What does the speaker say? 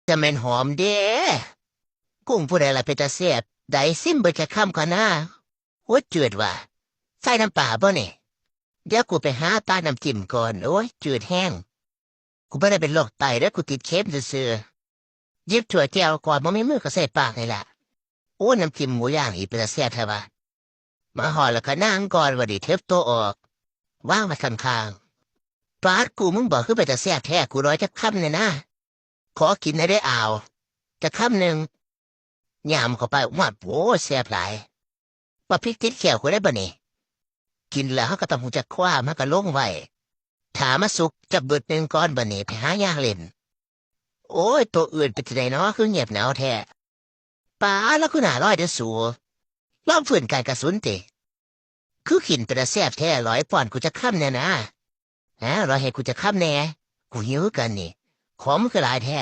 จะแม่นหอมเด้กุ้งผู้ใดล่ะเป็นตาแซ่บได้ซิมเบิดแค่คำก่อนนะโอ้ยจืดว่ะใส่น้ำปลาบ่เนี่ยเดี๋ยวกูไปหาตาน้ำจิ้มก่อนโอ้ยจืดแห้งกูไม่ได้เป็นโรคไตแล้วกูติดเค็มซื่อๆหยิบถ้วยแก้วก่อนบ่มีมือก็ใส่ปากนี่ล่ะโอ้ยน้ำจิ้มหมูย่างอีเป็นตาแซ่บแท้ว่ะมาห่อแล้วก็นั่งก่อนว่าดิเทบตัวออกว่างมาข้างๆปาดกูมึงบอกคือเป็นตาแซ่บแท้กูร้อยจะค่ำเนี่ยนะขอกินให้ได้อ่าวจะค่ำหนึ่งยามเข้าไปว่าโอ้แซ่บหลายว่าพริกติดแขวกูได้บ่นี่กินแล้วเขาก็ต้องหูจักคว้ามันก็ลงไว้ถามาสุกจะเบิดหนึ่งก้อนบ่นี่ไปหายางเล่นโอ้ยตัวอื่นเป็นที่ไหนเนาะคือเงียบหนาวแท้ป้าแล้วคือหน้าร้อยเด้อสูลองฝืนการกระสุนติคือขินเป็นตาแซ่บแท้ร้อยป่อนกูจะค่ำเนี่ยนะฮะร้อยให้กูจะค่ำแน่กูหิวกันนี่ของมันคือหลายแท้